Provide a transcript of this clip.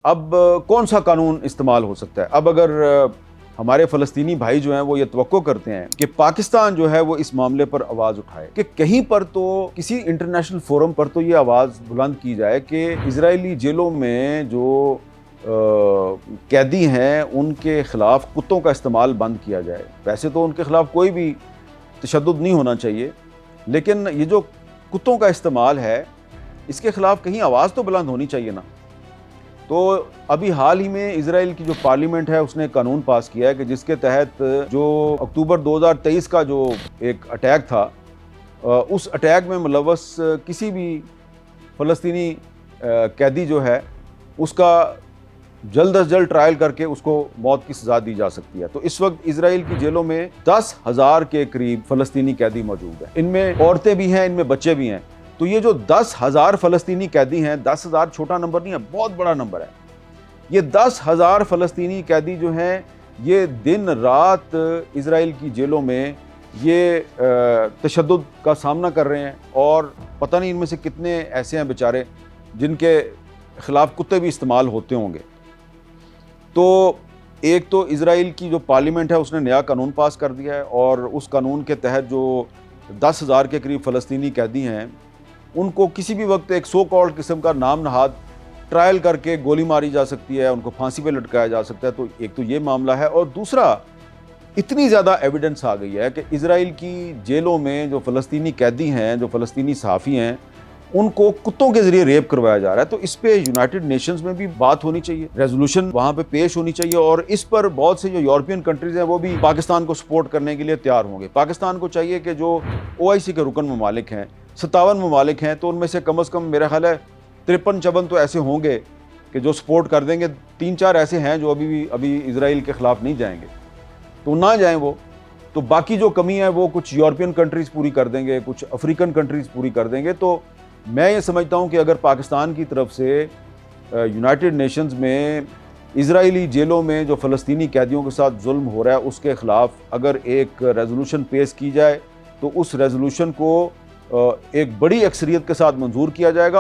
اب کون سا قانون استعمال ہو سکتا ہے؟ اب اگر ہمارے فلسطینی بھائی جو ہیں وہ یہ توقع کرتے ہیں کہ پاکستان جو ہے وہ اس معاملے پر آواز اٹھائے، کہ کہیں پر تو کسی انٹرنیشنل فورم پر تو یہ آواز بلند کی جائے کہ اسرائیلی جیلوں میں جو قیدی ہیں ان کے خلاف کتوں کا استعمال بند کیا جائے۔ ویسے تو ان کے خلاف کوئی بھی تشدد نہیں ہونا چاہیے، لیکن یہ جو کتوں کا استعمال ہے اس کے خلاف کہیں آواز تو بلند ہونی چاہیے نا۔ تو ابھی حال ہی میں اسرائیل کی جو پارلیمنٹ ہے اس نے قانون پاس کیا ہے کہ جس کے تحت جو اکتوبر 2023 کا جو ایک اٹیک تھا، اس اٹیک میں ملوث کسی بھی فلسطینی قیدی جو ہے اس کا جلد از جلد ٹرائل کر کے اس کو موت کی سزا دی جا سکتی ہے۔ تو اس وقت اسرائیل کی جیلوں میں 10,000 کے قریب فلسطینی قیدی موجود ہیں، ان میں عورتیں بھی ہیں، ان میں بچے بھی ہیں۔ تو یہ جو 10,000 فلسطینی قیدی ہیں، 10,000 چھوٹا نمبر نہیں ہے، بہت بڑا نمبر ہے۔ یہ 10,000 فلسطینی قیدی جو ہیں یہ دن رات اسرائیل کی جیلوں میں یہ تشدد کا سامنا کر رہے ہیں، اور پتہ نہیں ان میں سے کتنے ایسے ہیں بیچارے جن کے خلاف کتے بھی استعمال ہوتے ہوں گے۔ تو ایک تو اسرائیل کی جو پارلیمنٹ ہے اس نے نیا قانون پاس کر دیا ہے، اور اس قانون کے تحت جو 10,000 کے قریب فلسطینی قیدی ہیں ان کو کسی بھی وقت ایک سو کالڈ قسم کا نام نہاد ٹرائل کر کے گولی ماری جا سکتی ہے، ان کو پھانسی پہ لٹکایا جا سکتا ہے۔ تو ایک تو یہ معاملہ ہے، اور دوسرا اتنی زیادہ ایویڈنس آ گئی ہے کہ اسرائیل کی جیلوں میں جو فلسطینی قیدی ہیں، جو فلسطینی صحافی ہیں، ان کو کتوں کے ذریعے ریپ کروایا جا رہا ہے۔ تو اس پہ یونائٹڈ نیشنز میں بھی بات ہونی چاہیے، ریزولوشن وہاں پہ پیش ہونی چاہیے، اور اس پر بہت سے جو یورپین کنٹریز ہیں وہ بھی پاکستان کو سپورٹ کرنے کے لیے تیار ہوں گے۔ پاکستان کو چاہیے کہ جو OIC کے رکن ممالک ہیں، 57 ممالک ہیں، تو ان میں سے کم میرا خیال ہے 53-54 تو ایسے ہوں گے کہ جو سپورٹ کر دیں گے۔ 3-4 ایسے ہیں جو ابھی اسرائیل کے خلاف نہیں جائیں گے، تو نہ جائیں وہ۔ تو باقی جو کمی ہے وہ کچھ یورپین کنٹریز پوری کر دیں گے، کچھ افریقن کنٹریز پوری کر دیں گے۔ تو میں یہ سمجھتا ہوں کہ اگر پاکستان کی طرف سے یونائٹڈ نیشنز میں اسرائیلی جیلوں میں جو فلسطینی قیدیوں کے ساتھ ظلم ہو رہا ہے اس کے خلاف اگر ایک ریزولوشن پیش کی جائے تو اس ریزولوشن کو ایک بڑی اکثریت کے ساتھ منظور کیا جائے گا،